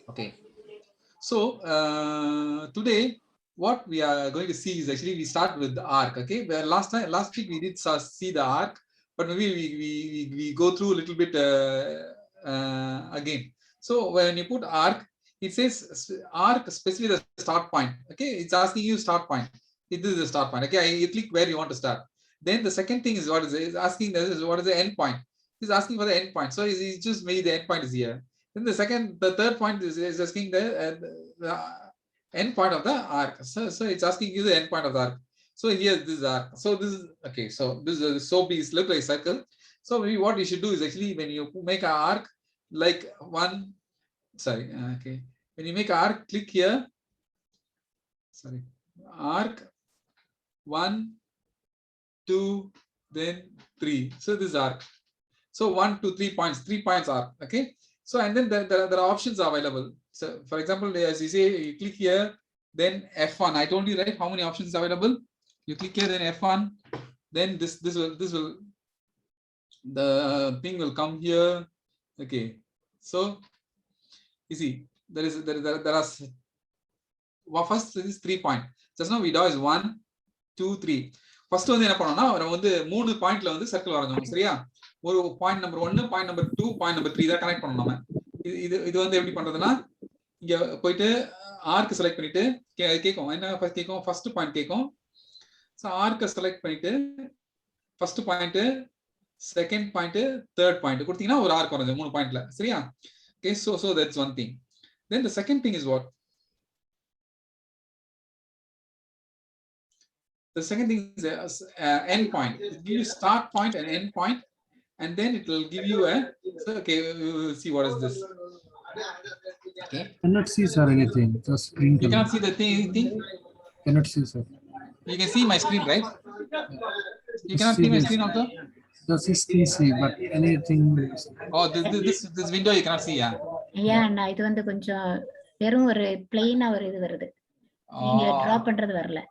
Okay. So today, what we are going to see is actually we start with the arc. Okay, where last week we did see the arc, but maybe we go through a little bit again. So when you put arc, it says arc, especially the start point. Okay, it's asking you start point. This is the start point. Okay, you click where you want to start. Then the second thing is what is it? It's asking this is what is the end point. It's asking for the end point. So it's just maybe the end point is here. Then the third point is asking the end point of the arc. So it's asking you the end point of the arc. So here this is arc. So this is okay. So this is so be look like a circle. So maybe what you should do is actually when you make an arc like one. Sorry. Okay. When you make an arc, click here. Sorry. Arc 1, 2, then 3. So this is arc. So 1, 2, 3 points. 3 points arc. Okay. So and then there are options available. So for example, as you say, you click here, then F1. I told you right how many options available. You click here, then F1. Then this will the thing will come here. Okay. So you see there are first is 3 point. Just now we do is 1, 2, 3. First வந்து என்ன பண்ணோம்னா நம்ம வந்து 3 பாயிண்ட்ல வந்து circle வரைஞ்சோம் சரியா ஒரு point number 1 point number 2 point number 3 தான் கனெக்ட் பண்ணோம் நம்ம இது வந்து எப்படி பண்றதுன்னா இங்க போயிட்டு ஆர்க் செலக்ட் பண்ணிட்டு கேட்கும் என்ன கேட்கும் ஃபர்ஸ்ட் பாயிண்ட் கேட்கும் ஸோ ஆர்க்கை செலக்ட் பண்ணிட்டு first point second point third point கொடுத்தீங்கன்னா ஒரு ஆர்க் வரைஞ்சோம் 3 பாயிண்ட்ல சரியா okay so that's one thing then the second thing is what The second thing is end point. It gives you start point and end point, and then it will give you a. So, okay, we will see what is this. Okay. Cannot see sir anything. Just screen. You cannot see the thing. Cannot see sir. You can see my screen, right? You cannot see my screen also. Just screen see, but anything. Oh, this window you cannot see, yeah. Yeah, நான் இது வந்து கொஞ்சம் வெறும் ஒரு பிளெயினா ஒரு இது வருது. நீங்க டிரா பண்றது வரல.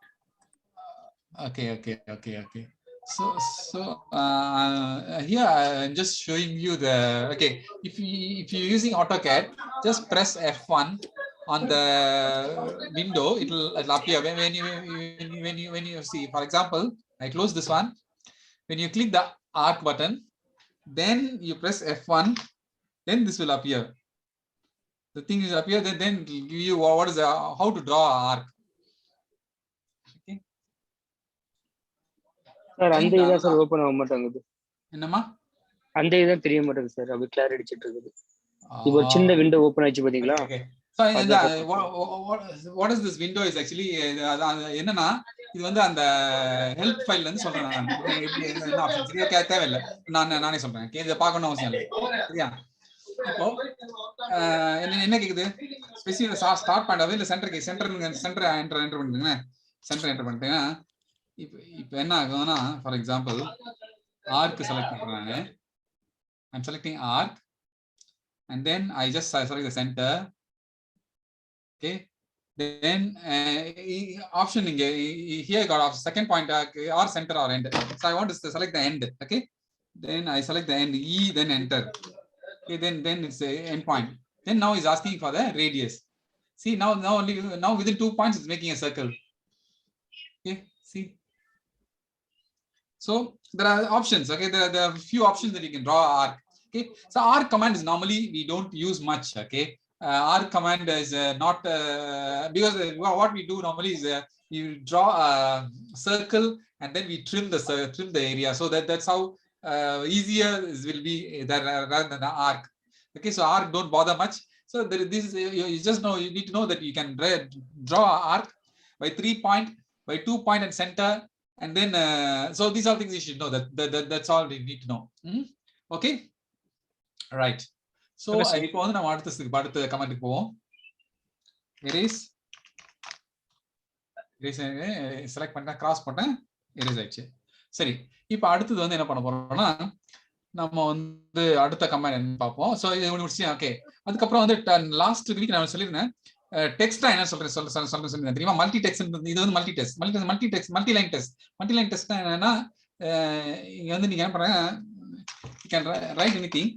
Okay. So here I'm just showing you the okay. If you're using AutoCAD, just press F1 on the window. It'll appear when you see. For example, I close this one. When you click the arc button, then you press F1. Then this will appear. The thing will appear. Then it will give you what is how to draw an arc. Sir அந்த இதான் sir open ஆக மாட்டேங்குது என்னமா அந்த இதான் தெரிய மாட்டேங்குது sir அப்படி கிளார் அடிச்சிட்டு இருக்குது இப்போ ஒரு சின்ன விண்டோ ஓபன் ஆயிச்சு பாத்தீங்களா so what is this window is actually என்னன்னா இது வந்து அந்த ஹெல்ப் ஃபைல்ல இருந்து சொல்றேன் நான் எப்படி என்ன ஆப்ஷன் சரியா தேவையில்லை நானே சொல்றேன் இத பார்க்கணும் அவசியம் இல்லை சரியா இப்போ என்ன கேக்குது ஸ்பெசிஃபிக் ஸ்டார்ட் பாயிண்ட் இல்ல சென்டர் என்டர் பண்ணுங்க சென்டர் என்டர் பண்ணிட்டேன்னா இப்போ என்ன ஆகுதுன்னா ஃபார் எக்ஸாம்பிள் ஆர்க் செலக்ட் பண்றாங்க I'm selecting arc and then I just select the center. Okay, then option here I got option second point or center or end. So I want to select the end. Okay, then I select the end E, then enter. Okay, then it's the end point. Then now it's asking for the radius. See now within 2 points it's making a circle. Okay, see. So there are options. Okay, there are few options that you can draw arc. Okay, so arc command is normally we don't use much. Okay, arc command is not because what we do normally is you draw a circle and then we trim the area, so that's how easier it will be rather than the arc. Okay, so arc don't bother much. So this is you just know you need to know that you can draw arc by 3 point, by 2 point and center. And then so these are things you should know that's all you need to know. Okay, right. So இப்போ வந்து நம்ம அடுத்த கமெண்ட்க்கு போவோம். erase select பண்ணா cross பண்ணேன் erase ஆயிடுச்சு. சரி, இப்போ அடுத்து வந்து என்ன பண்ண போறோம்னா நம்ம வந்து அடுத்த கமெண்ட் என்ன பார்ப்போம். சோ இது முடிச்சு ஓகே. அதுக்கு அப்புறம் வந்து லாஸ்ட் வீக் நான் சொல்லிருந்தேன் டெக்ஸ்டா என்ன சொல்றேன் தெரியுமா? Multi text. இது வந்து multi text multi line test என்னன்னா இங்க வந்து நீங்க என்ன பண்றீங்க, you can write anything.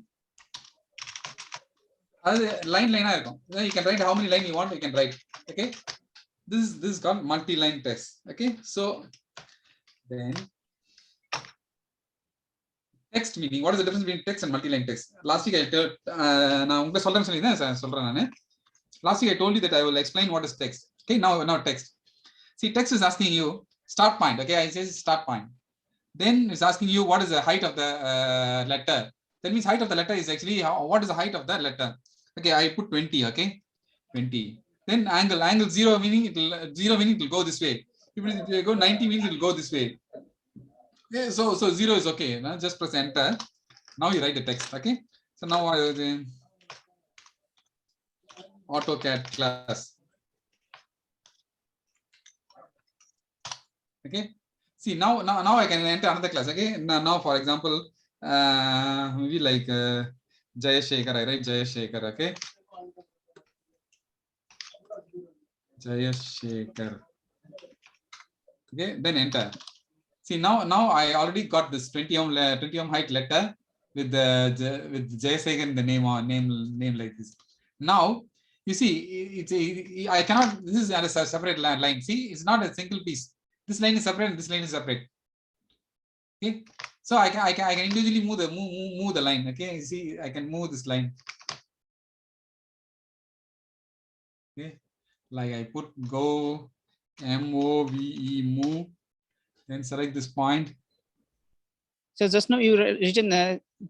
அது லைனா இருக்கும். You can write how many line you want, you can write. Okay, this is called multi-line text. Okay, so then text meaning, what is the difference between text and multi-line text? Last week I told நான் உங்களுக்கு சொல்றேன்னு சொல்லிதான் சொல்றேன் நான். Last week I told you that I will explain what is text. Okay, now text. See, text is asking you start point. Okay, I say start point. Then it's asking you what is the height of the letter. That means height of the letter is actually what is the height of the letter. Okay, I put 20. Okay, 20. Then angle 0 meaning it will go this way. If you go 90 means it will go this way. Okay, so 0 is okay. Now just press enter. Now you write the text. Okay, so now AutoCAD class. Okay, see now I can enter another class. Okay, now for example maybe like Jayashekhar. I write Jayashekhar. Okay, Jayashekhar. Okay, then enter. See, now I already got this 20 ohm height letter with Jayashekhar in the name like this. Now you see I cannot, this is a separate line. See, it's not a single piece. This line is separate and this line is separate. Okay, so I can individually move the line. Okay, you see, I can move this line. Okay, like I put go move, then select this point. So just now you written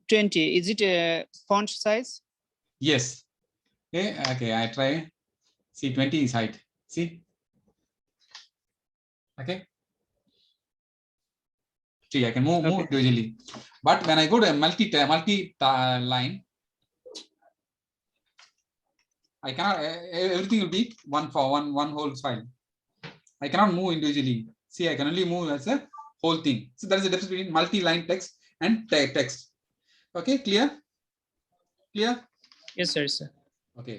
20. Is it a font size? Yes. Okay, I try. See, 20 is height. See. Okay. See, I can move usually. But when I go to a multi line, I cannot. Everything will be one whole file. I cannot move individually. See, I can only move as a whole thing. So there is a difference between multi-line text and text. Okay, clear? Clear? Yes, sir. Okay.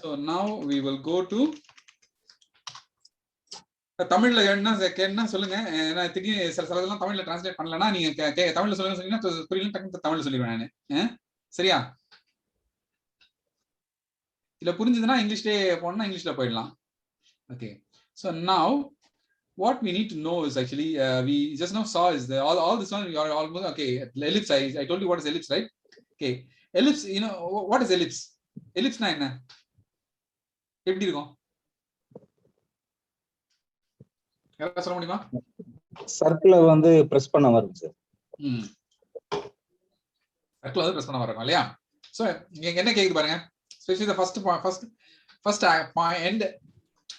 So now we will go to தமிழ்ல என்ன சொல்லுங்க. நான் திடீர்னு சிலதெல்லாம் தமிழ்ல translate பண்ணலன்னா நீங்க தமிழ்ல சொல்லுங்க சொன்னீங்கன்னா புரியல, டக்குனு தமிழ்ல சொல்லிடுவேன் நான். சரியா? இல்ல புரிஞ்சதுன்னா இங்கிலீஷ்லயே போனா இங்கிலீஷ்ல போயிடலாம். Okay. So now what we need to know is actually we just now saw is the all this one we are almost okay. Ellipse, I told you what is ellipse, right? Okay, ellipse, you know what is ellipse? Ellipse na enna எப்படி இருக்கும்? யாரா சொல்ல முடியுமா? சர்க்கிளை வந்து press பண்ண வரும் sir. Circle வந்து press பண்ண வரும் இல்லையா? சோ இங்க என்ன கேக்குது பாருங்க. Especially the first end,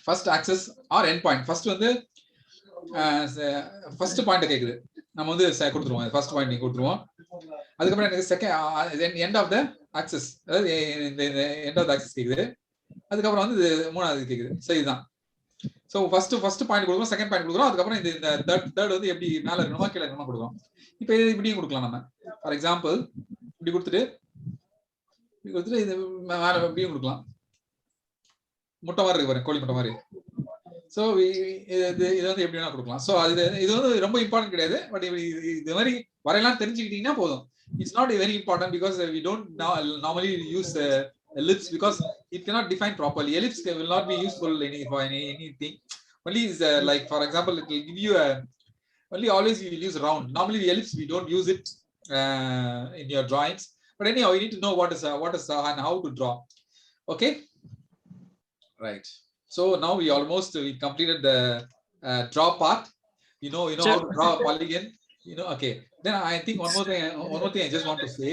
first axis or end point. First வந்து ஃபர்ஸ்ட் பாயிண்ட் கேக்குது. நம்ம வந்து கொடுத்துருவோம். ஃபர்ஸ்ட் பாயிண்ட் நீங்க கொடுத்துருவோம். அதுக்கப்புறம் எனக்கு second end of the axis, அதாவது இந்த எண்ட் ஆஃப் த ஆக்சிஸ் கேக்குது. அதுக்கப்புறம் வந்து மூணாவது கேக்குது. சோ இதுதான். சோ ஃபர்ஸ்ட் பாயிண்ட் கொடுக்குறோம், செகண்ட் பாயிண்ட் கொடுக்குறோம். அதுக்கப்புறம் இந்த தேர்ட் வந்து எப்படி மேல இருக்கணுமா கீழே இருக்கணுமா கொடுக்குறோம். இப்போ இப்படியும் கொடுக்கலாம் நம்ம. ஃபார் எக்ஸாம்பிள் இப்படி கொடுத்துட்டு இது மேல எப்படியும் கொடுக்கலாம். முட்டை மாதிரி இருக்கு பாருங்க, கோழி முட்டை மாதிரி. ஸோ இது வந்து எப்படி வேணா கொடுக்கலாம். ஸோ இது வந்து ரொம்ப இம்பார்ட்டன்ட் கிடையாது. பட் இது மாதிரி வரையலாம் தெரிஞ்சுக்கிட்டீங்கன்னா போதும். It's not very important because we don't normally use ellipse because it cannot define properly. Ellipse will not be useful for anything. Only is like for example it will give you only always you will use round. Normally the ellipse we don't use it in your drawings. But anyhow you need to know what is and how to draw. Okay, right. So now we completed the draw part. You know how to draw a polygon. Okay. Then I think one more thing I just want to say.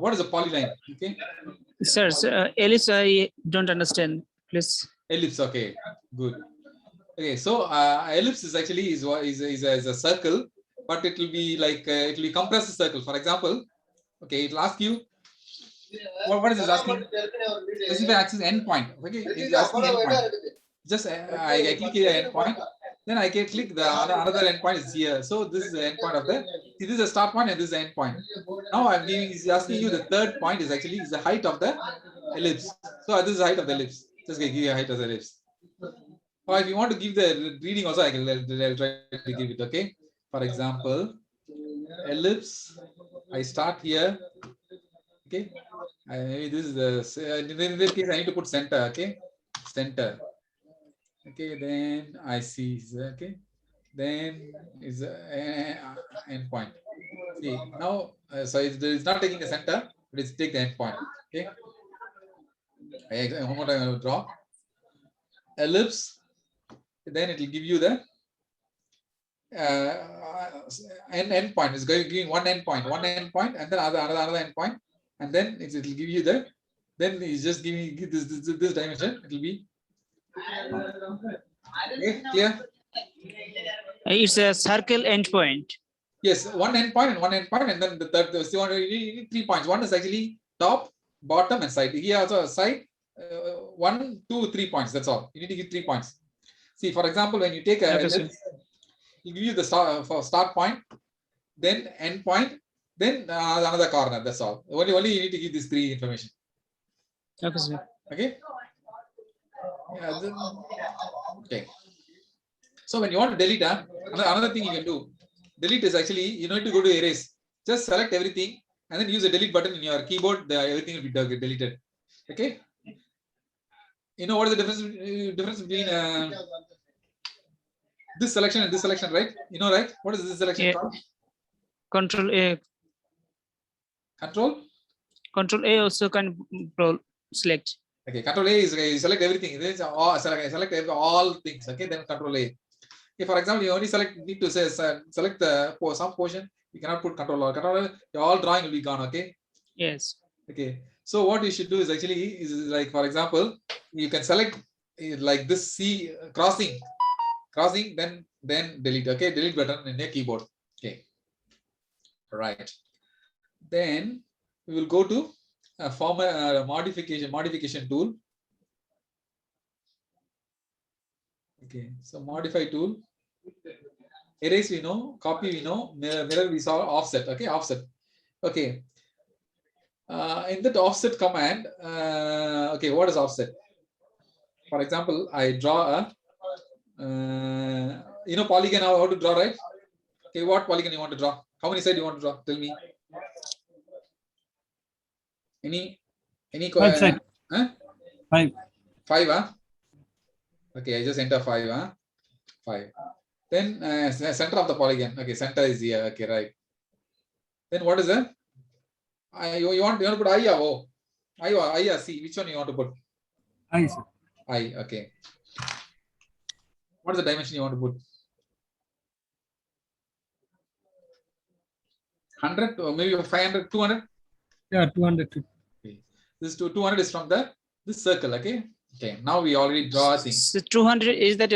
What is a polyline? Okay. Sir, ellipse I don't understand. Please. Ellipse. Okay. Good. Okay. So ellipse is actually is a circle, but it will be like it will be compressed circle. For example, okay, it will ask you. What is it asking? Specify axis end point. Okay, it's asking end point. Just I click here end point. Then I can click the another end point is here. So this is the end point of the. This is the start point and this is the end point. Now is asking you the third point is actually the height of the ellipse. So this is the height of the ellipse. Just give you a height of the ellipse. Or if you want to give the reading also, I'll try to give it. Okay. For example, ellipse. I start here. Okay. Maybe this is the, in this case, I need to put center, okay? Center. Okay, then I see, okay? Then is endpoint. See, now, so it's not taking the center, but it's take the endpoint, okay? One more time I will draw. Ellipse, then it will give you the endpoint. It's giving one endpoint, and then another endpoint, and then it will give you the. Then it's just giving this dimension. It will be okay, clear. It's a circle endpoint. Yes, one endpoint, and then the third. So you need 3 points. One is actually top, bottom, and side. Here also a side. 1, 2, 3 points. That's all. You need to give 3 points. See, for example, when you take a, Okay, you give you the start point, then end point, then another corner. That's all. Only you need to give these 3 information. okay, sir. Okay. Yeah, okay. So when you want to delete, another thing you can do. Delete is actually you need to go to erase. Just select everything and then use the delete button in your keyboard. Everything will be deleted. Okay. You know what is the difference between this selection and this selection, right? You know, right? What is this selection called? Control A. Control A also can select. Okay, Control A is you select everything. This is all select all things. Okay, then Control A. Okay, for example, you only need to say select the some portion. You cannot put Control A. Control A, all drawing will be gone. Okay. Yes. Okay. So what you should do is actually like, for example, you can select like this C crossing, then delete. Okay, delete button in your keyboard. Okay. Right. Then we will go to a modification tool. Okay, so modify tool. Erase we know, copy we know, mirror we saw, offset. Okay, offset. Okay. In that offset command, okay, what is offset? For example, I draw a, you know, polygon, how to draw, right? Okay, what polygon you want to draw? How many sides you want to draw? Tell me. Any 5 side. Huh? 5. 5, huh? Okay, I just enter 5, huh? 5. Then center of the polygon. Okay, center is here. Okay, right. Then what is that? You want to put I or O? I or C? Which one you want to put? I, sir. I. Okay. What is the dimension you want to put? 100 or maybe 500, 200? Yeah, 200. Okay. This 200 is from this circle. Okay. Okay. Now we already draw a thing. So 200 is that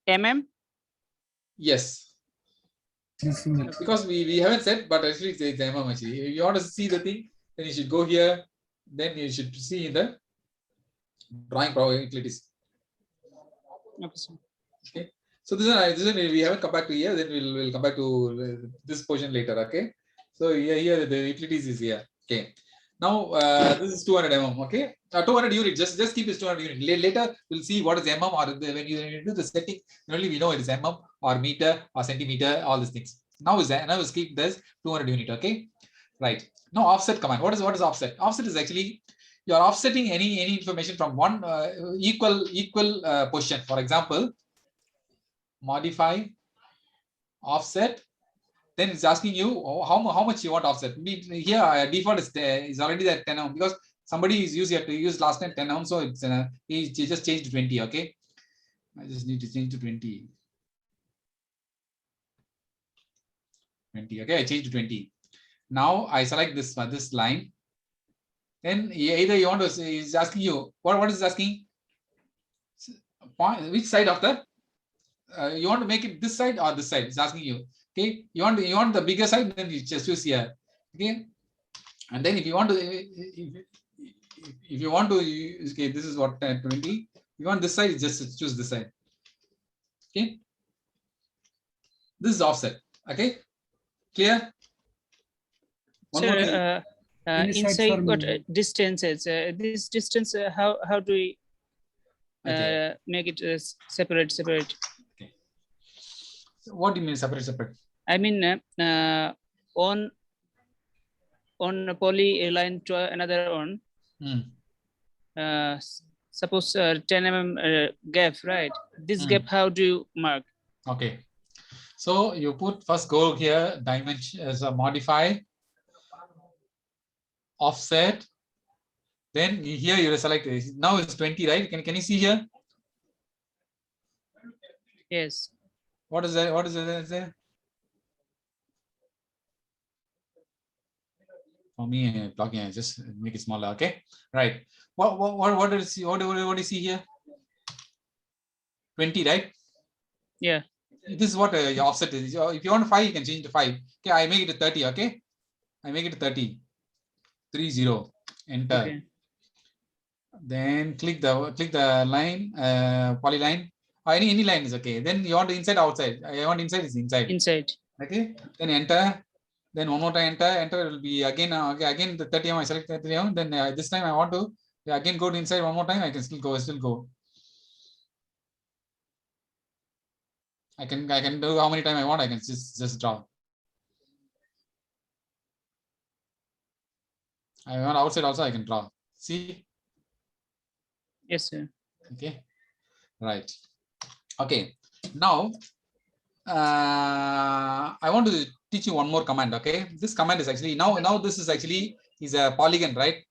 mm? Yes. Because we haven't said, but actually it's mm actually. If you want to see the thing, then you should go here. Then you should see in the drawing probabilities. Okay. So this one we haven't come back to here. Then we'll come back to this portion later. Okay. So here the utilities is here. Okay. Now this is 200 mm. Okay. 200 unit. Just keep this 200 unit. Later we'll see what is mm, or when you do the setting, only we know it is mm or meter or centimeter, all these things. Now is keep this 200 unit. Okay. Right. Now offset command. What is offset? Offset is actually you are offsetting any information from one equal position. For example, modify offset. Then it's asking you how much you want offset. Here default is already at 10 ohm because somebody is used last time 10 ohm, so it's he just changed to 20. Okay, I just need to change to 20. 20. Okay, I changed to 20. Now I select this line. Then either you want to say, is asking you what is asking? Which side of the you want to make it this side or this side? It's asking you. Okay, you want the bigger side, then you just choose here. Okay, and then if you want to okay, this is what 20. You want this side, just choose this side. Okay, this is offset. Okay, clear? One more thing. Inside what distances? This distance, how do we make it separate? Okay. So what do you mean separate? I mean on on a polyline to another one. Hmm. Suppose 10 mm gap, right? This Hmm. gap, how do you mark? Okay. So you put first go here, dimension as a modify, offset. Then here you select now it's 20, right? Can you see here? Yes. What is that? What is there? For me, blocking, just make it smaller. Okay, right. What do you see? What do you see here? 20, right? Yeah. This is what your offset is. If you want 5, you can change to 5. Okay, I make it to 30. Okay, I make it to 30. 30. Enter. Okay. Then click the line, polyline. Or any line is okay. Then you want inside, outside. I want inside is inside. Inside. Okay. Then enter. Then one more time enter. Enter will be again. Again the 30 mm. I select 30 mm. Then this time I want to again go to inside one more time. I can still go. I can do how many times I want. I can just draw. I want outside also. I can draw. See. Yes, sir. Okay. Right. Okay. Now I want to teach you one more command. Okay, this command is actually now this is actually is a polygon, right?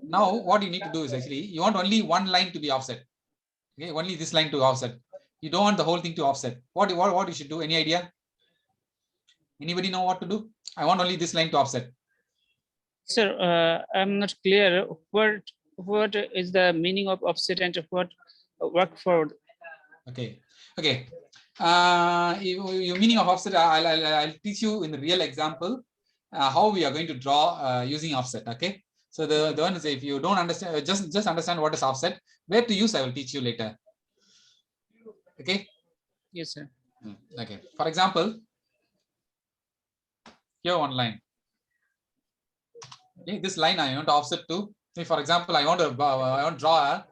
Now what you need to do is actually you want only one line to be offset. Okay, only this line to offset. You don't want the whole thing to offset. What you should do? Any idea? Anybody know what to do? I want only this line to offset. Sir, I'm not clear. What is the meaning of offset and what work forward? Okay. Okay. Your meaning of offset, I'll teach you in the real example how we are going to draw using offset. Okay. So the one is, if you don't understand, just understand what is offset. Where to use, I will teach you later. Okay. Yes, sir. Okay. For example, here one line. Okay, this line I want to offset to. For example, I want to draw.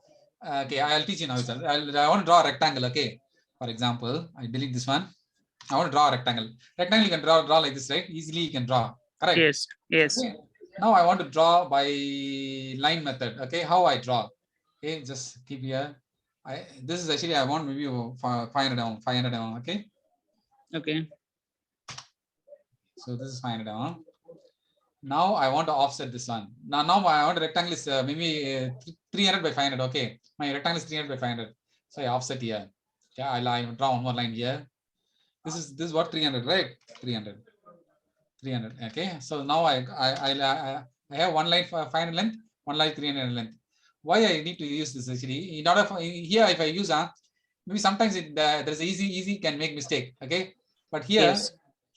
Okay, I'll teach you now. I want to draw a rectangle. Okay. For example, I delete this one. I want to draw a rectangle. Rectangle you can draw like this, right? Easily you can draw. Correct. Yes. Yes. Okay. Now I want to draw by line method. Okay, how I draw? Okay, just keep here. This is actually I want maybe 500 mm. 500 mm. Okay. Okay. So this is 500 mm. Now I want to offset this one. Now I want a rectangle is maybe 300 by 500. Okay, my rectangle is 300 by 500. So I offset here. Yeah, I'll draw one more line here. This is what 300, right? 300. Okay. So now I have one line for 500 length, one line 300 length. Why I need to use this actually? In order for here, if I use maybe sometimes there's easy can make mistake. Okay, but here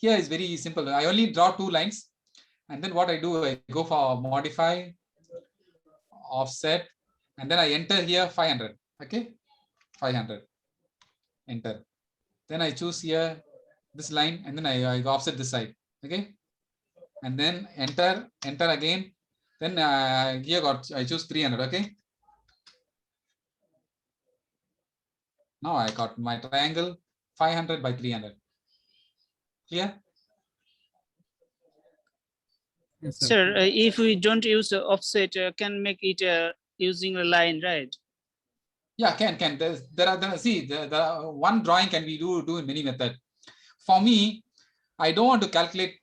is very simple. I only draw 2 lines, and then what I do, I go for modify, offset, and then I enter here 500. Okay, 500. Enter. Then I choose here this line, and then I offset this side. Okay, and then enter again. Then here I choose 300. Okay, now I got my triangle 500 by 300. Clear? Yes, Sir, if we don't use the offset, can make it using a line, right? Yeah, can. There are see the one drawing can be do in many methods. For me, I don't want to calculate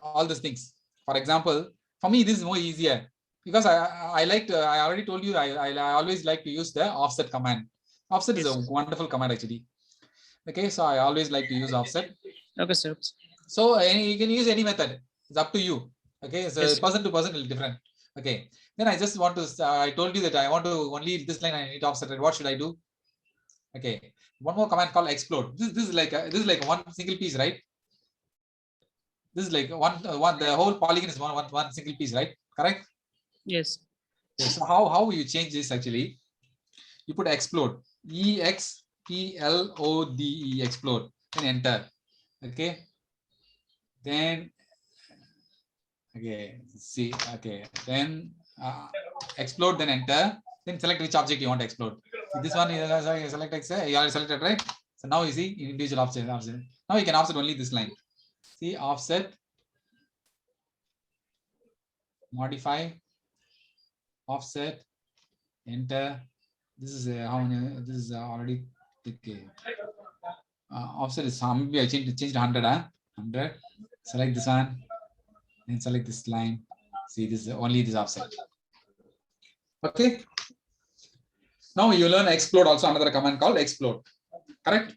all these things. For example, for me this is more easier because I like to. I already told you I always like to use the offset command. Offset is a wonderful command actually. Okay, so I always like to use offset. Okay, sir. So you can use any method. It's up to you. Okay, so person to person is different. Okay, then I just want to. I told you that I want to only this line I need offset. What should I do? Okay, one more command called explode. This is like one single piece, right? This is like one the whole polygon is one single piece, right? Correct? Yes. Okay, so how will you change this actually? You put explode. EXPLODE explode. Then enter. Okay. Then see. Okay. Then explode. Then enter. Then select which object you want to explode. See, this one you select X. You already selected, right? So now you see individual offset. Now you can offset only this line. See offset. modify, offset, enter. This is how many? This is already okay. Offset is maybe I changed 100. 100. Select this one and select this line. See, this is only this offset. Okay. Now you learn explode also, another command called explode. Correct?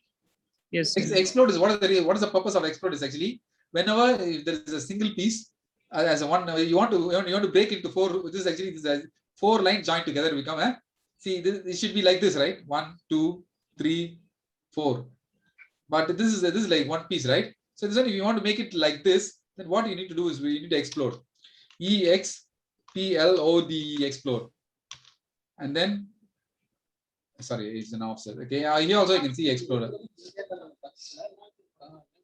Yes. Explode is what is the purpose of explode is actually whenever if there is a single piece as a one you want to break into four. This is actually this is 4 lines joined together become a see this it should be like this, right? 1, 2, 3, 4. But this is like one piece, right? So this one, if you want to make it like this, then what you need to do is we need to explode. EXPLODE explode. And then sorry, it's an offset. Okay, here also you can see explode.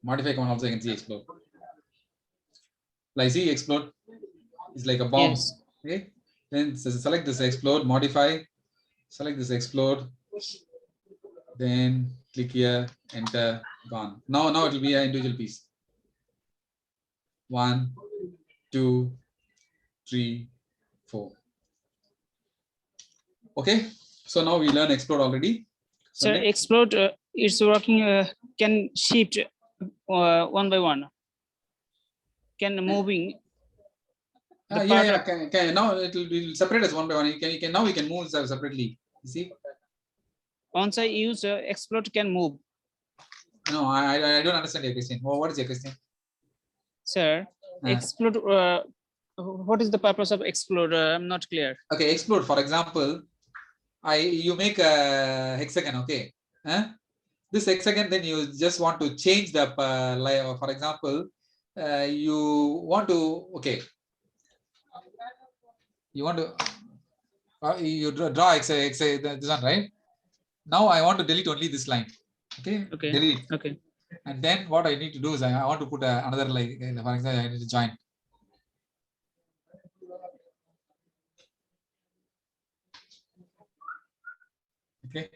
Modify command also you can see explode. Like see explode is like a bomb. Yes. Okay, then select this explode, modify, select this explode, then click here, enter, gone. Now it will be an individual piece. 1, 2, 3, 4. Okay, so now we learn explode already. So explode it's working can shift one by one. Can moving. Can now it will separate as one by one. You can now we can move separately. You see? Once I use explode can move. No, I don't understand your question. What is your question? Sir, explode. What is the purpose of explode? I'm not clear. Okay, explode. For example, you make a hexagon. Okay, this hexagon. Then you just want to change the for example, you want to you want to you draw this one, right? Now I want to delete only this line. Okay. Delete. Okay. And then what I need to do is I want to put another like for example I need to join. Okay.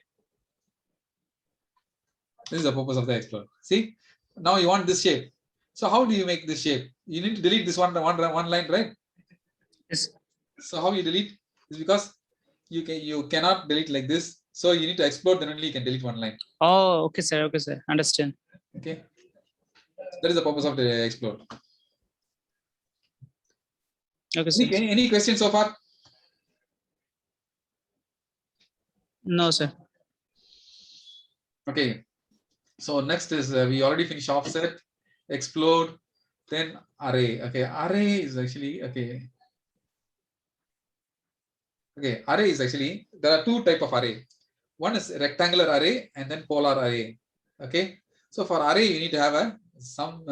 This is the purpose of the explode. See, now you want this shape. So how do you make this shape? You need to delete this one line, right? Yes. So how you delete is because you cannot delete like this. So you need to explode, then only you can delete one line. Oh, okay, sir. Okay, sir. Understand. Okay. That is the purpose of the explode. Okay, sir. Any questions so far? No, sir. Okay. So next is we already finished offset, explode, then array. Okay, array is actually okay. Okay, array is actually there are 2 types of array. One is rectangular array and then polar array. Okay, so for array you need to have some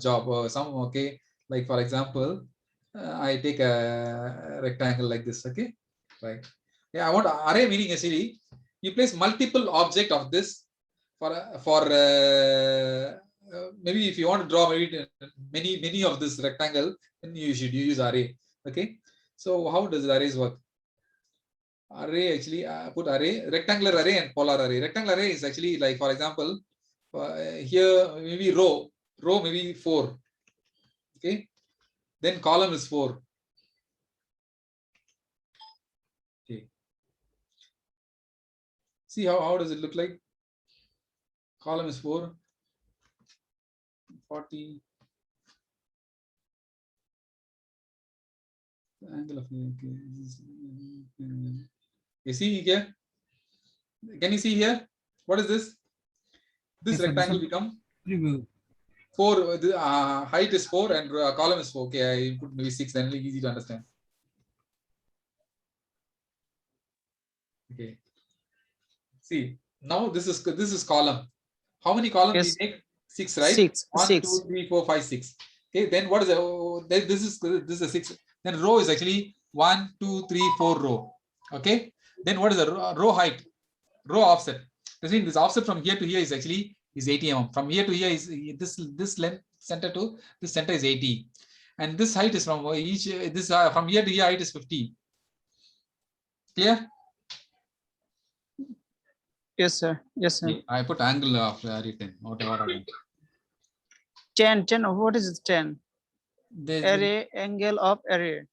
job or some like for example I take a rectangle like this. Okay, right. Yeah, I want array meaning actually you place multiple object of this for maybe if you want to draw maybe many of this rectangle, then you should use array. Okay, so how does the arrays work? Array actually put array, rectangular array and polar array. Rectangular array is actually like for example here maybe row maybe 4. Okay, then column is 4. Okay, see how does it look like? Column is 4, 40. The angle of you see here? Can you see here? What is this? This Yes, rectangle become 4. The height is 4 and column is 4. Okay, I put maybe 6. Then it'll be easy to understand. Okay. See now this is column. How many columns Yes. we make? 6, right? 6. 1, 6. 2, 3, 4, 5, 6. Okay. Then what is this is a 6. Then row is actually 1, 2, 3, 4 row. Okay. Then what is the row height? Row offset. This means this offset from here to here is actually 80 mm. From here to here is this length center to this center is 80, and this height is from each this from here to here height is 50. Clear? Yes, sir. Yes, sir. I put angle of written whatever. 10. What is it? 10. There's Array, angle of array.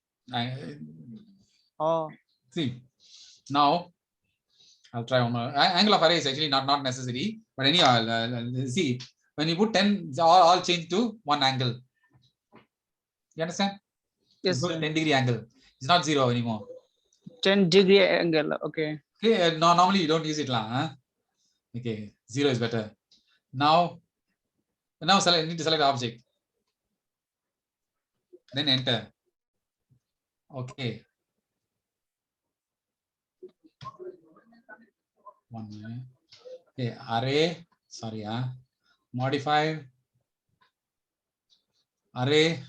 Oh, See, now I'll try one more. Angle of array is actually not necessary, but anyhow, I'll see when you put 10, it's all change to one angle. You understand? yes, It's sir. 10-degree angle. It's not 0 anymore. 10-degree angle. Okay. Okay, no, normally you don't use it lah. Huh? Okay, 0 is better. Now select, need to select the object. Then enter. Okay. 1 minute. Okay, array. Sorry, modify array.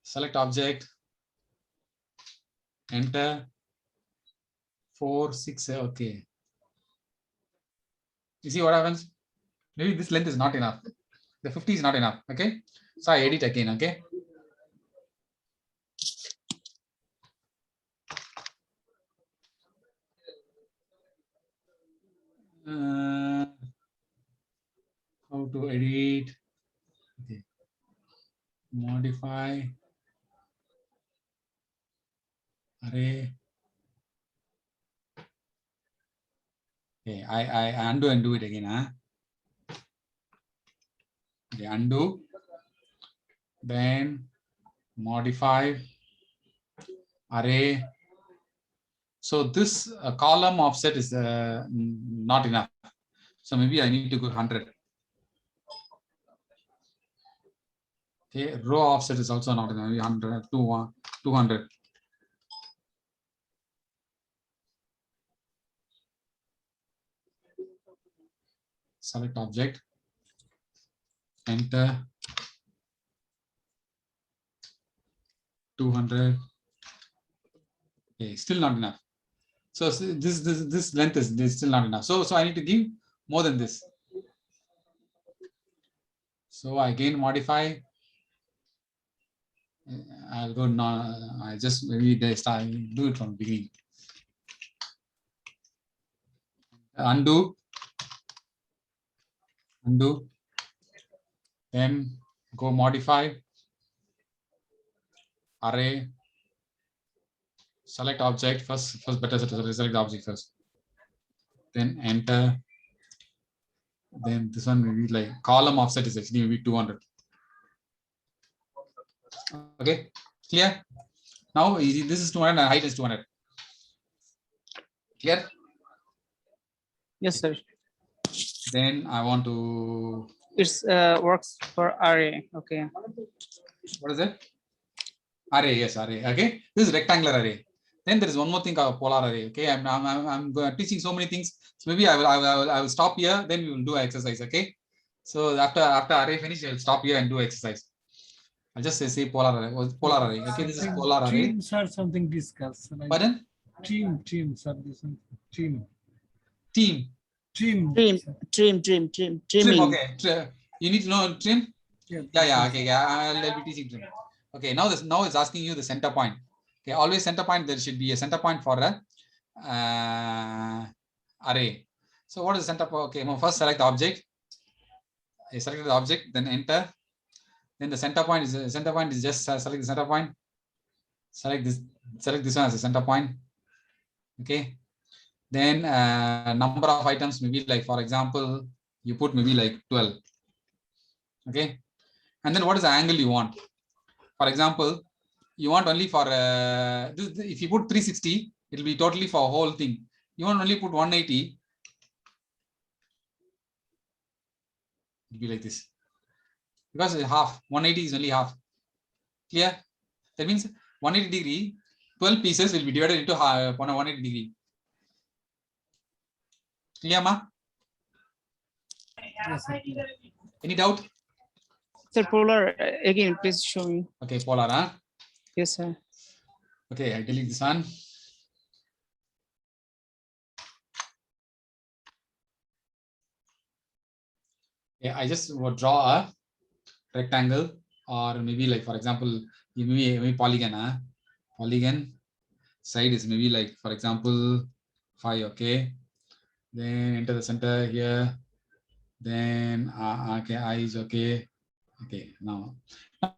Select object. Enter. 4, 6. Okay. You see what happens? Maybe this length is not enough. The 50 is not enough. Okay. So I edit again. Okay. How to edit? Okay. Modify array. Okay, I undo and do it again. Okay, undo. Then modify array. So this column offset is not enough. So maybe I need to go 100. Okay, row offset is also not enough. 100, 200. Select object. Enter. 200. Okay, still not enough. So this length is still not enough. So I need to give more than this. So I again modify. I'll go now. I just maybe they start do it from beginning. Undo. Then go modify array. Select object first. Better select the object first. Then enter. Then this one maybe like column offset is actually maybe 200. Okay, clear? Now this is 200 and height is 200. Clear? Yes, sir. Then I want to. It's works for array. Okay. What is it? Array, yes, array. Okay, this is rectangular array. Then there is one more thing called polar array. Okay, I'm teaching so many things. So maybe I will stop here. Then we will do exercise. Okay. So after array finish, I'll stop here and do exercise. I'll just say polar array. Polar array. Okay, this is polar array. Teams or something discuss. Right? Pardon? Team, sir. Team. Trim. Okay. You need to know trim. Yeah. Okay. Yeah. I'll be teaching trim. Okay. Now it's asking you the center point. Okay. Always center point. There should be a center point for a array. So what is the center point? Okay. First select the object. I select the object. Then enter. Then the center point is just select the center point. Select this one as a center point. Okay. Then number of items, maybe like, for example, you put maybe like 12. Okay. And then what is the angle you want? For example, you want only for if you put 360, it will be totally for a whole thing. You want only put 180. It will be like this. Because it's half. 180 is only half. Clear? That means 180 degree, 12 pieces will be divided into 180 degree. Clear, ma? Yes, sir. Any doubt? Sir, polar again, please show me. Okay, polar, huh? Yes, sir. Okay, I delete this one. Okay, I just would draw a rectangle, or maybe like, for example, maybe polygon. Polygon side is maybe like, for example, 5. Okay. Then enter the center here. Then okay, I is okay. Okay, now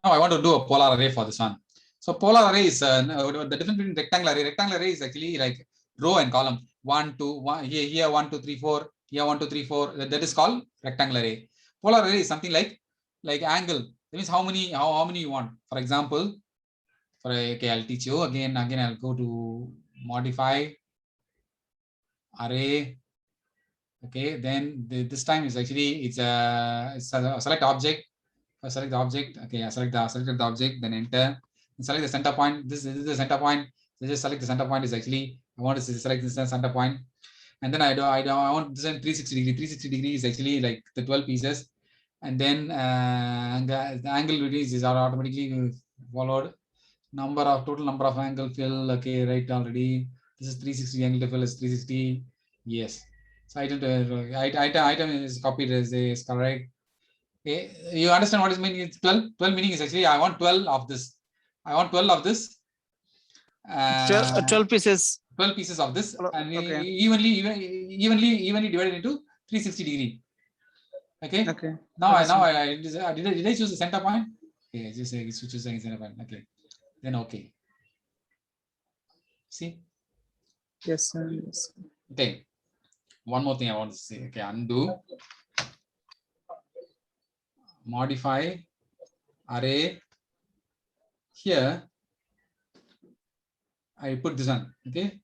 I want to do a polar array for this one. So polar array is the difference between rectangular array. Rectangular array is actually like row and column. 1, 2, 1, here 1, 2, 3, 4, here 1, 2, 3, 4. That is called rectangular array. Polar array is something like angle. That means how many you want. For example, okay, I'll teach you again. I'll go to modify array. Okay, then this time is actually it's a select object. Select the object. Okay, I select the object, then enter. And select the center point. This is the center point. So just select the center point. Is actually I want to select this center point, and then I want this in 360 degree. 360 degree is actually like the 12 pieces, and then the angle release is automatically followed. Total number of angle fill. Okay, right already. This is 360 angle to fill is 360. Yes. So item is copied as is correct. Okay, you understand what is meaning? 12. 12 meaning is actually I want 12 of this. I want 12 of this. 12 pieces. 12 pieces of this, and Okay. evenly divided into 360 degree. Okay. Okay. Now did I choose the center point? Okay, just say choose the center point. Okay. Then okay. See. Yes, sir. Yes. Okay. One more thing I want to say. Okay, undo. Modify array. Here I put this one. Okay,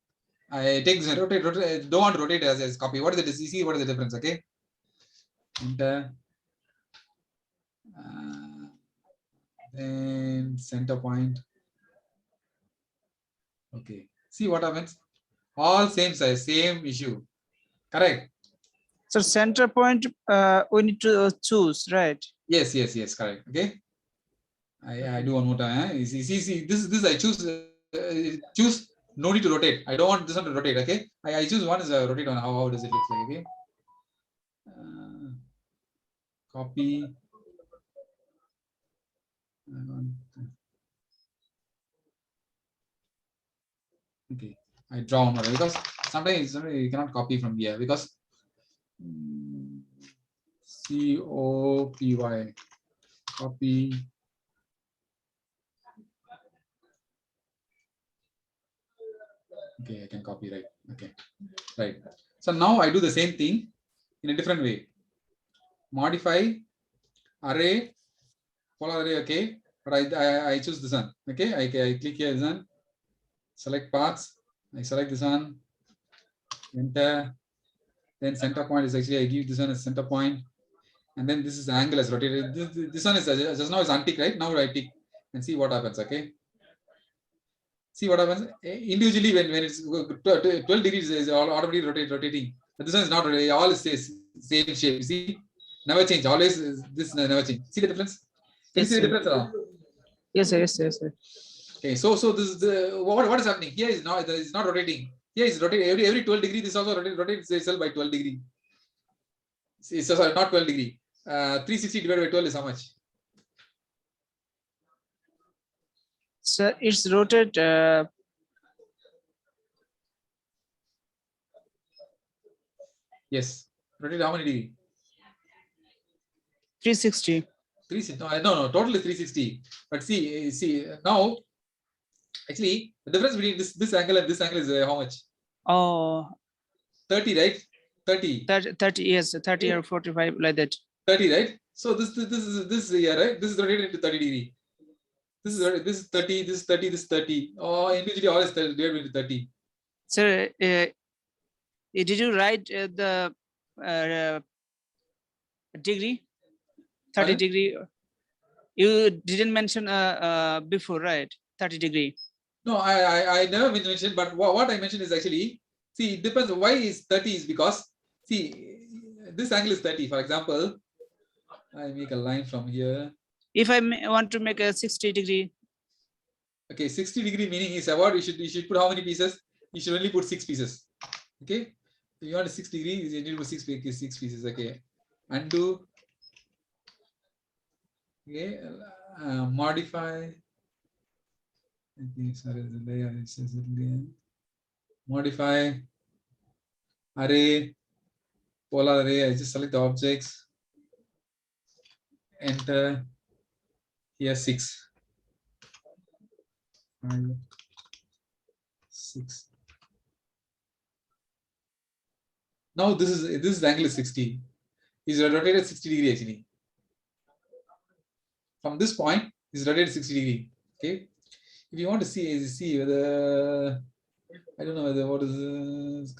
I take this one, rotate. Don't want to rotate as copy. What is the DC? What is the difference? Okay, enter. Then center point. Okay, see what happens. All same size, same issue. Correct. So center point we need to choose, right? Yes, correct. Okay, I do one more time. See, this I choose no need to rotate. I don't want this one to rotate. Okay, I choose one is a rotate one. How does it look like? Okay, copy. Okay, I draw one because sometimes you cannot copy from here because copy copy. Okay, I can copy, right? Okay, right. So now I do the same thing in a different way. Modify array, polar array. Okay, but I choose this one. Okay, I click here this one, select paths. I select this one, enter. Then center point is actually I give this one as center point, and then this is the angle as rotated. This one is just now is untick, right? Now I tick and see what happens. Okay. See what happens individually when it's 12 degrees is automatically rotating. But this one is not rotating. All is same shape. You see, never change. Always this never change. See the difference? Can you see the difference? Yes, sir. Okay, so this is the what is happening here is not rotating. Here is rotating every 12 degree. This also rotates itself by 12 degree. It's sorry, not 12 degree. 360 divided by 12 is how much? So it's rotate. Yes, rotate how many degree? 360. 360. No. Total is 360. But see now. Actually, the difference between this angle and this angle is how much? Oh. 30, right? 30. 30, yes, 30 or 45, like that. 30, right? So this is here, right? This is rotated into 30 degree. This is 30, this is 30, this is 30. Oh, individually all is divided into 30. Sir, did you write the degree? 30 Pardon? degree. You didn't mention before, right? 30 degree. No, I never mentioned, but what I mentioned is actually, see, it depends. Why is 30 is because, see, this angle is 30. For example, I make a line from here. If I want to make a 60 degree. Okay, 60 degree meaning is what you should put how many pieces? You should only put 6 pieces. Okay, if you want a 6 degree, you need to put 6 pieces. Okay, undo. Okay, modify. Okay, sorry, the layer is again. Modify array, polar array. I just select the objects. Enter. Here 6. 5, 6. Now this is angle is 60. Is rotated 60 degree actually. From this point, is rotated 60 degree. Okay. If you want to see whether, I don't know whether what is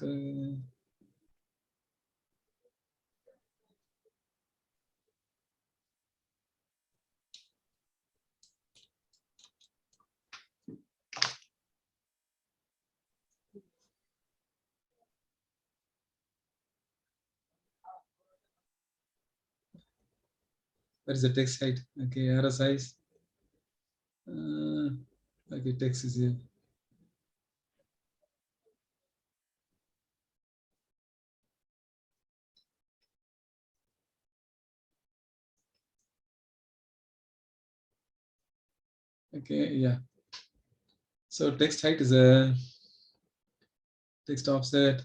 where is the text height? Okay, arrow size. Okay, text is here. Okay, yeah. So text height is a text offset,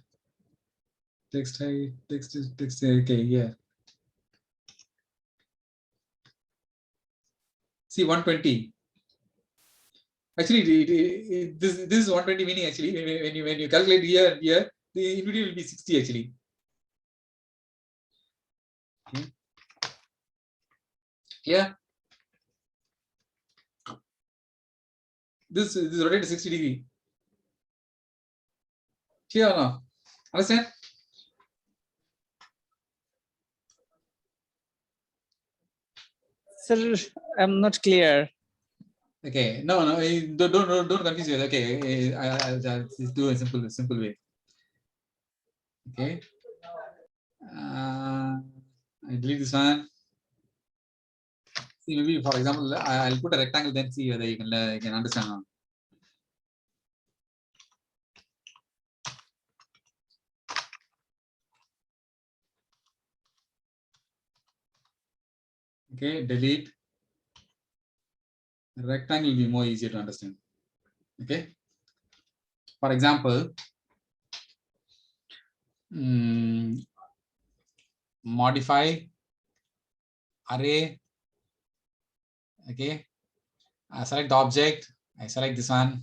text height, text is text. Okay, yeah. See 120. Actually, this is 120 meaning actually when you calculate here and here, the in between will be 60 actually. Okay. Yeah. This is rotated 60 degree. Clear or not? Understand? Sir, I'm not clear. Okay, no, don't confuse it. Okay, I'll just do a simple way. Okay, I delete this one. See, maybe for example, I'll put a rectangle, then see whether you can understand now. Okay, delete. The rectangle will be more easier to understand. Okay. For example, modify array. Okay. I select the object. I select this one.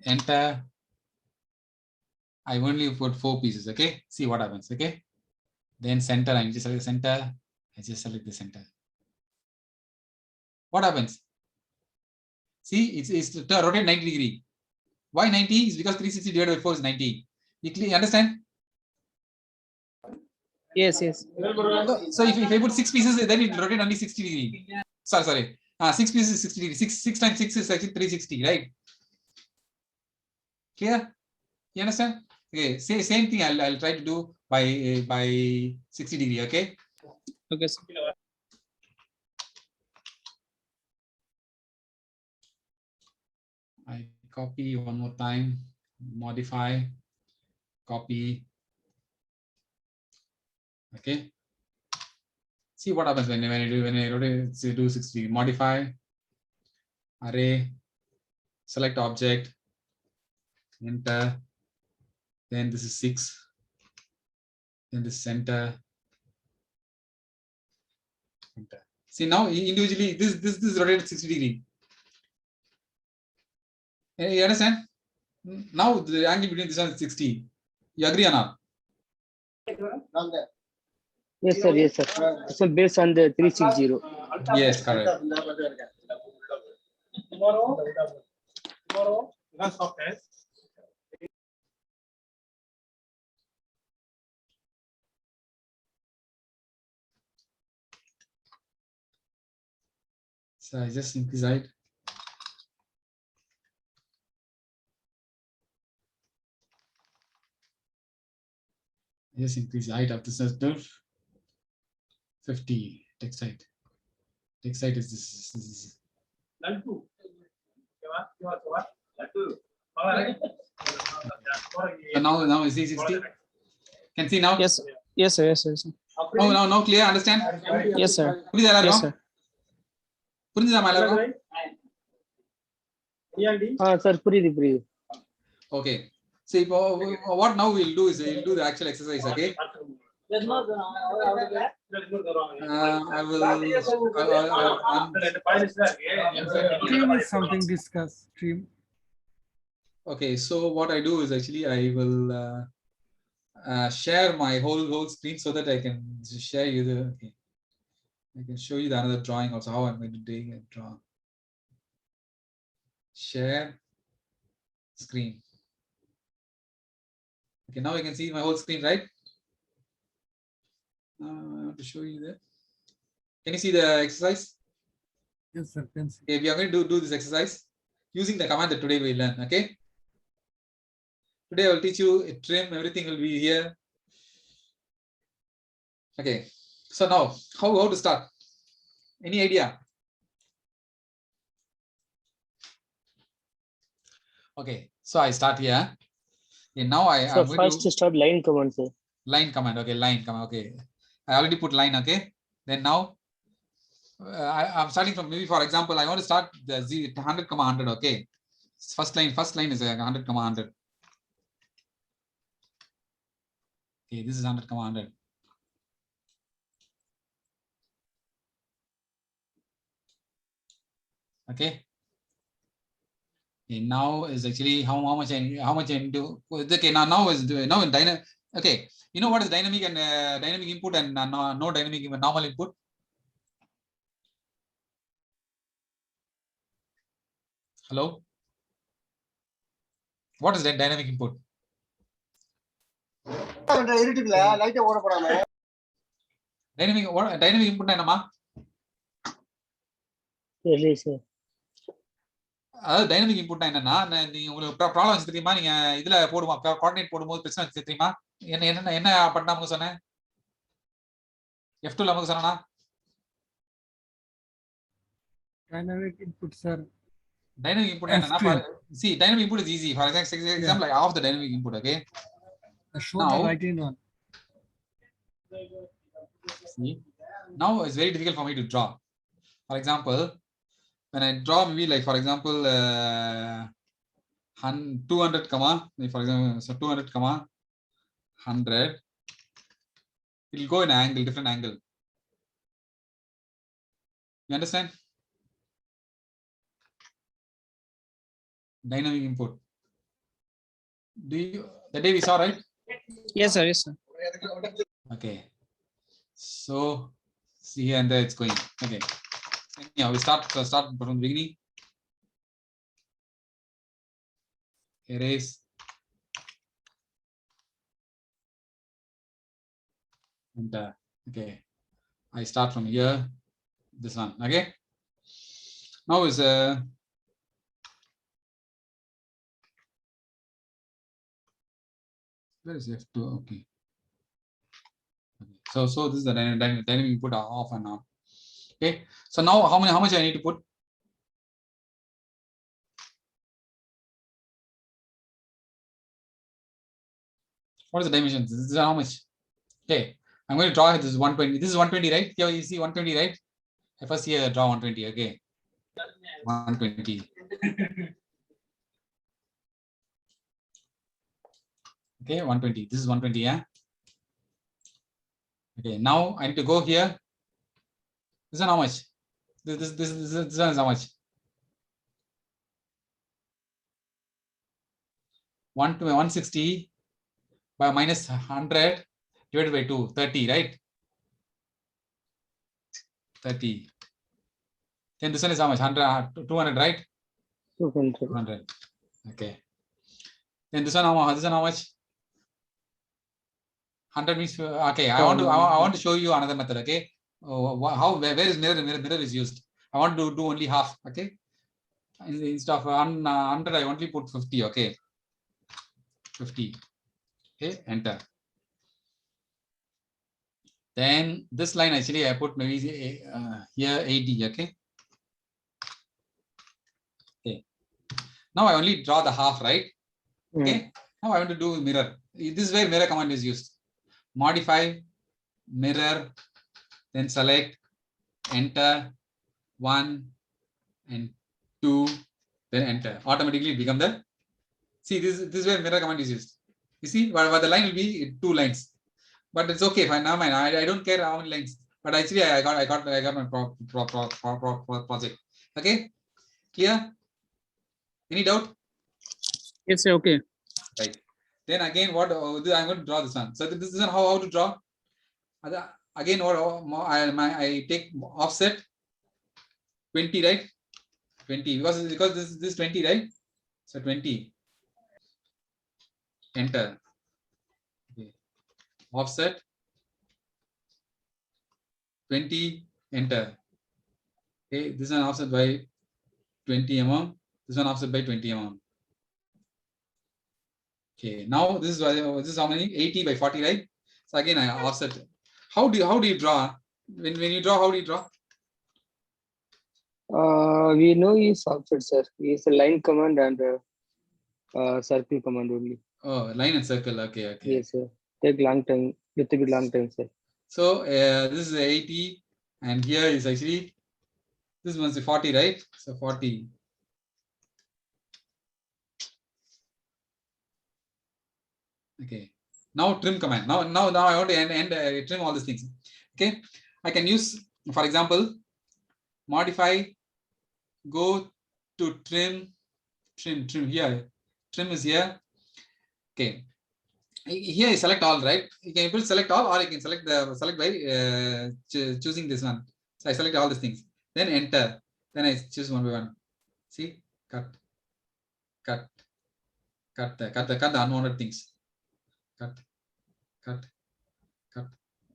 Enter. I only put 4 pieces. Okay. See what happens. Okay. Then center. I just select the center. I just select the center. What happens? See, it's rotate 90 degree. Why 90? Is because 360 divided by 4 is 90. You understand? Yes, yes. So if I put 6 pieces, then it will rotate only 60 degree. Sorry. 6 pieces is 60 degree. 6 times 6 is actually 360, right? Clear? You understand? Okay. Same thing. I'll try to do by 60 degree. Okay. Okay, sir. I copy one more time. Modify. Copy. Okay. See what happens when I rotate do 60. Modify. Array. Select object. Enter. Then this is 6. Then the center. Enter. See now individually this is rotated 60 degree. You understand? Now the angle between this one is 60. You agree or not? Yes, sir. Yes, sir. So based on the 360. Yes, correct. Tomorrow. So I just increase height. Just increase height of the circle. 50 text height. Text height is this. So now is 60. Can see now? Yes, yes, sir. Yes, sir. Now clear, understand? Yes, sir. Yes, sir. Sir, puri. Okay. See, what now we'll do is we'll do the actual exercise. Okay. I will. Stream is something discussed. Stream. Okay, so what I do is actually I will share my whole screen so that I can share you the. Okay. I can show you the another drawing also how I'm going to dig and draw. Share screen. Okay, now you can see my whole screen, right? I want to show you that. Can you see the exercise? Yes, sir. Can see. Okay, we are going to do this exercise using the command that today we learn. Okay. Today I will teach you a trim. Everything will be here. Okay. So now, how to start? Any idea? Okay. So I start here. Okay, now So I'm going first to start line command, sir. line command. Okay, line command. Okay, I already put line. Okay, then now I'm starting from, maybe for example, I want to start the 100, 100. Okay, first line is 100, 100. Okay, this is 100, 100. Okay. Okay, now is actually how much I need to. Okay, now is now in dynamic. Okay, you know what is dynamic and dynamic input and no dynamic normal input. Hello. What is that dynamic input? Dynamic input என்னமா? Really, sir. அதாவது dynamic இன்புட்னா என்னன்னா, நீங்க உங்களுக்கு problem வச்சு தெரியுமா? நீங்க இதுல coordinate போடும்போது பிரச்சனை வச்சு தெரியுமா? என்ன பண்ணா நமக்கு சொன்னேன்? F2 நமக்கு சொன்னா Dynamic input, sir. Dynamic input என்னன்னா, see, dynamic input is easy. For example, like half the dynamic input. Okay. Show the right in one. See, now it's very difficult for me to draw. For example, when I draw, maybe like for example 200 comma, for example, so 200 comma 100, it will go in an angle, different angle. You understand? Dynamic input. Do you, the day we saw, right? Yes, sir. Yes, sir. Okay. So see here and there it's going. Okay. Yeah, we start from the beginning. Erase. And okay, I start from here. This one. Okay. Now is where is F2? Okay. So this is the dynamic input off and on. Okay. So now how much I need to put? What is the dimensions? This is how much? Okay. I'm going to draw this is 120. This is 120, right? Here you see 120, right? I first here draw 120. Okay. 120. Okay, 120. This is 120, yeah. Okay, now I need to go here. This is how much? This one is how much? 160 by minus 100 divided by 2, 30, right? 30. Then this one is how much? 100, 200, right? 200. Okay. Then this one how much? 100 means okay. I want to show you another method. Okay. Where is mirror is used? I want to do only half. Okay. Instead of 100, I only put 50. Okay. 50. Okay. Enter. Then this line actually I put maybe here 80. Okay. Okay. Now I only draw the half, right? Okay. Now I want to do mirror. This is where mirror command is used. Modify, mirror, then select, enter 1 and 2, then enter. Automatically become the. See, this is where mirror command is used. You see, but the line will be 2 lines. but it's okay. Fine, never mind. I don't care how many lines. But actually, I got my project. Okay, clear? Any doubt? Yes, sir. Okay. Right. Then again, what I'm going to draw this one. So this is how to draw. Again, what I take offset 20, right? 20 because this 20, right? So 20. Enter. Okay. Offset 20. Enter. Okay, this one offset by 20 mm. This one offset by 20 mm. Okay, now this is how many? 80 by 40, right? So again, I offset. How do you draw? When you draw, how do you draw? We know his offset, sir. He is a line command and circle command only. Oh, line and circle. Okay. Yes, sir. Take long time, little bit long time, sir. So this is 80, and here is actually this one's 40, right? So 40. Okay. Now trim command. Now I want to end trim all these things. Okay. I can use, for example, modify, go to trim here. Trim is here. Okay. Here you select all, right? You can put select all, or you can select by choosing this one. So I select all these things. Then enter. Then I choose one by one. See, cut the unwanted things. Cut,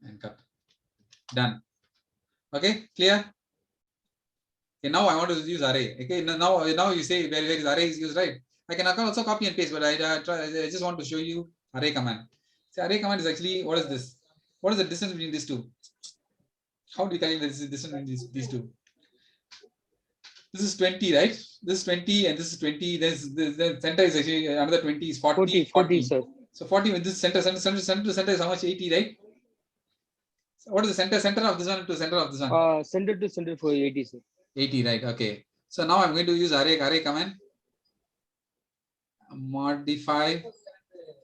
and cut. Done. Okay, clear? Okay, now I want to use array. Okay, now you say where is array is used, right? I can also copy and paste, but I just want to show you array command. So array command is actually, what is this? What is the distance between these two? How do you calculate this distance between these two? This is 20, right? This is 20 and this is 20. The center is actually another 20 is 40, sir. So 40 with this center to center is how much? 80, right? So what is the center of this one to center of this one? Center to center for 80, sir. 80, right? Okay. So now I'm going to use array command. Modify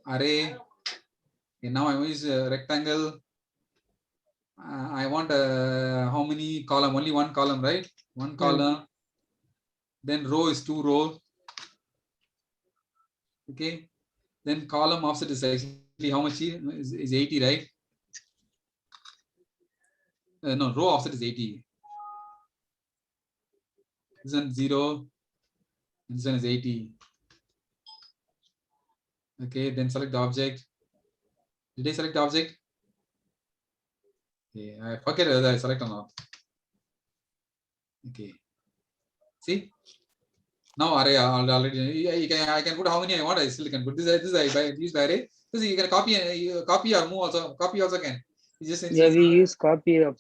array. Okay, now I'm going to use a rectangle. I want how many column? Only one column, right? One column. Then row is 2 rows. Okay. Then column offset is actually how much is 80, right? No, row offset is 80. This one 0. This one is 80. Okay, then select the object. Did I select the object? Okay, I forget whether I select or not. Okay. See? Now array already. I can put how many I want. I still can put this. I use the array. This you can copy or move also. Copy also can. We use copy of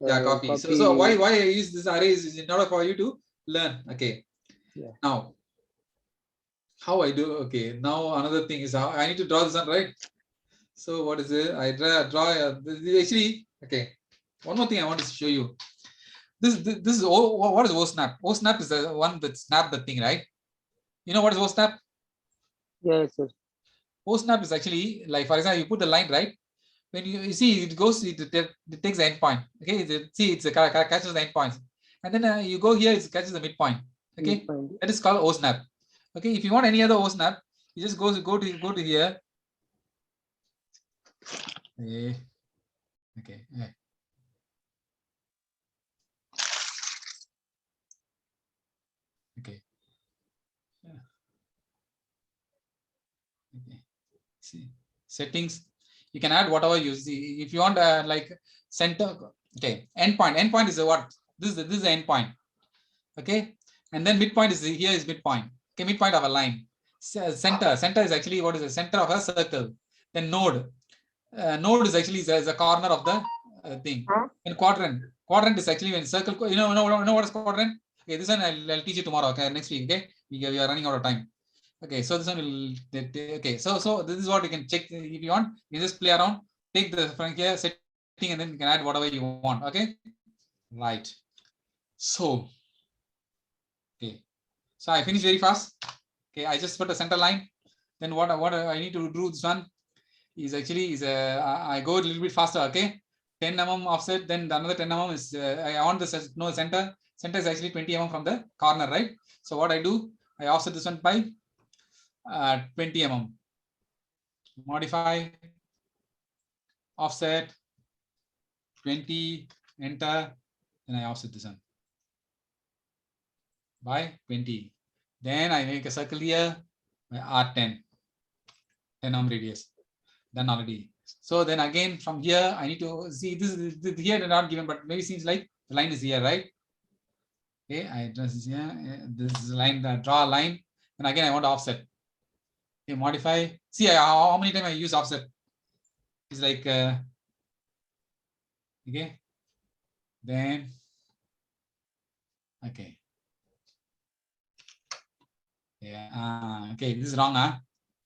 copy. So why I use this array is in order for you to learn. Okay. Yeah. Now how I do? Okay. Now another thing is how I need to draw this one, right? So what is it? I draw actually. Okay. One more thing I want to show you. This is what is OSnap? OSnap is the one that snap the thing, right? You know what is OSnap? Yes, sir. OSnap is actually like, for example, you put the line, right? When you see it goes, it takes the endpoint. Okay, it's catches the endpoints, and then you go here, it catches the midpoint. Okay, that is called OSnap. Okay, if you want any other OSnap, you just go to here. Okay. Okay. Okay. See settings. You can add whatever you see. If you want like center. Okay. Endpoint is what? This is the endpoint. Okay. And then midpoint is here is midpoint. Okay. Midpoint of a line. Center is actually what is the center of a circle. Then node. Node is actually a corner of the thing. And quadrant is actually when circle. You know what is quadrant? Okay, this one I'll teach you tomorrow. Okay, next week. Okay, we are running out of time. Okay, so this one will. Okay, so this is what you can check if you want. You just play around, take the from here setting, and then you can add whatever you want. Okay, right. So, okay, so I finished very fast. Okay, I just put a center line. Then what I need to do this one. is actually is I go a little bit faster. Okay, 10 mm offset, then another 10 mm is I want the no center. Center is actually 20 mm from the corner, right? So what I do, I offset this one by 20 mm. Modify, offset, 20, enter, then I offset this one by 20. Then I make a circle here by R10, 10 mm radius. Done already. So then again from here I need to see this here they're not given, but maybe seems like the line is here, right? Okay, I just here this line, draw a line, and again I want to offset. Okay, modify. See how many times I use offset. It's like okay. Then okay. Yeah. Okay, this is wrong,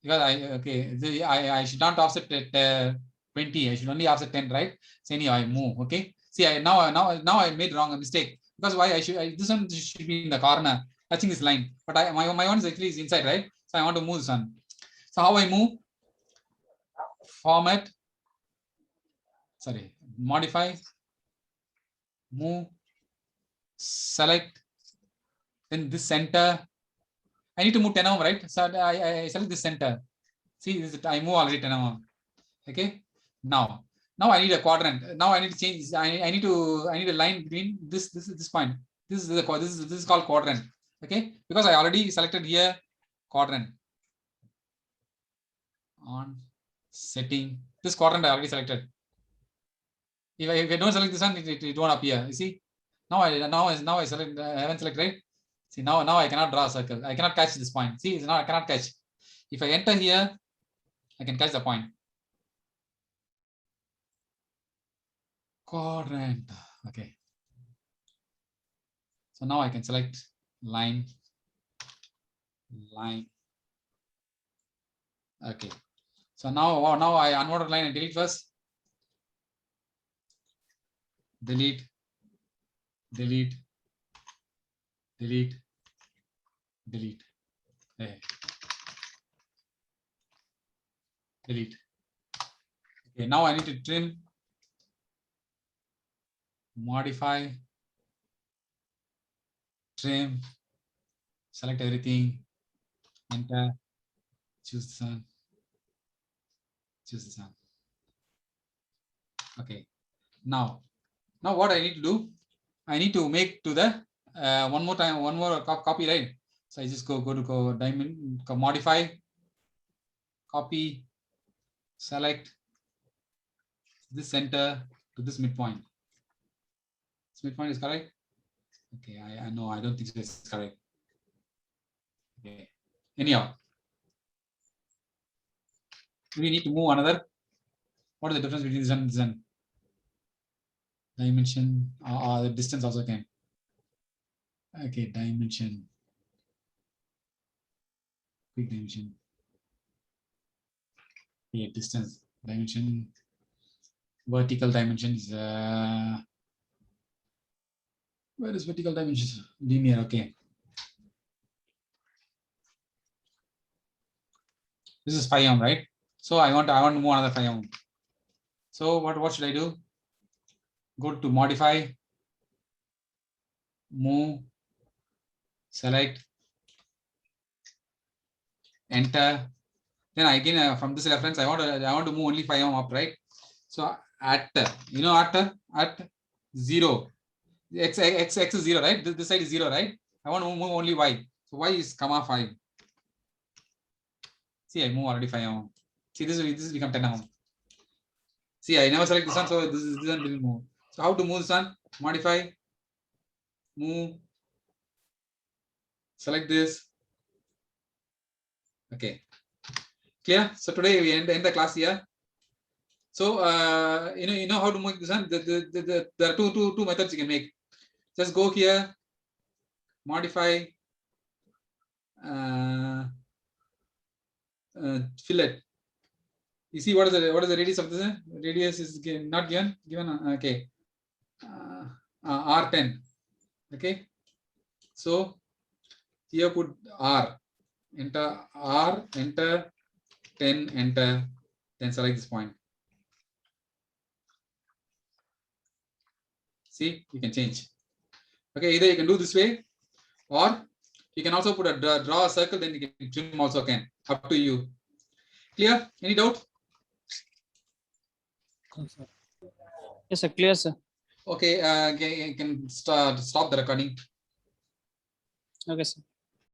because I should not offset at 20. I should only offset 10, right? So anyhow, I move. Okay. See, now I made wrong mistake, because why this one should be in the corner touching this line, but my one is actually is inside, right? So I want to move this one. So how I move? Format. Sorry, modify. Move. Select. Then this center. I need to move 10 mm, right? So I select this center. See, I move already 10 mm. Okay. Now I need a quadrant. Now I need to change. I need a line between this point. This is called quadrant. Okay, because I already selected here quadrant. On setting, this quadrant I already selected. If I don't select this one, it won't appear. You see, now I select. I haven't selected, right? See, now I cannot draw a circle. I cannot catch this point. See, now I cannot catch. If I enter here, I can catch the point. Quadrant. Okay. So now I can select line. Okay. So now I unordered line and delete first. Delete. Okay. Delete. Okay, now I need to trim, modify, trim, select everything, enter, choose this one, Okay. Now what I need to do, I need to make to the one more copy, right? So I just go to diamond, modify, copy, select this center to this midpoint. This midpoint is correct. Okay, I know, I don't think it's correct. Okay, anyhow, we need to move another. What is the difference between this and this one? Dimension, the distance also can. Okay, dimension, quick dimension. Yeah, distance, dimension, vertical dimension is where is vertical dimension? Linear. Okay. This is 5 mm, right? So I want to move another 5 mm. So what should I do? Go to modify, move, select, enter. Then again from this reference, I want to move only 5 mm up, right? So at 0, x is 0, right? This side is 0, right? I want to move only y. So y is comma 5. See, I move already 5 mm. See, this become 10 mm. See, I never select this one, so this one didn't move. So how to move this one? Modify, move, select this. Okay, clear? So today we end the class here. So you know how to make this one. There are two methods you can make. Just go here, modify, fillet. You see what is the radius of this? Radius is not given. Okay, R10. Okay, so here put R, enter R, enter 10, enter then select this point. See, you can change. Okay, either you can do this way, or you can also put a draw a circle, then you can trim also can. Up to you. Clear? Any doubt? Yes, sir. Clear, sir. Okay, you can stop the recording. Okay, sir.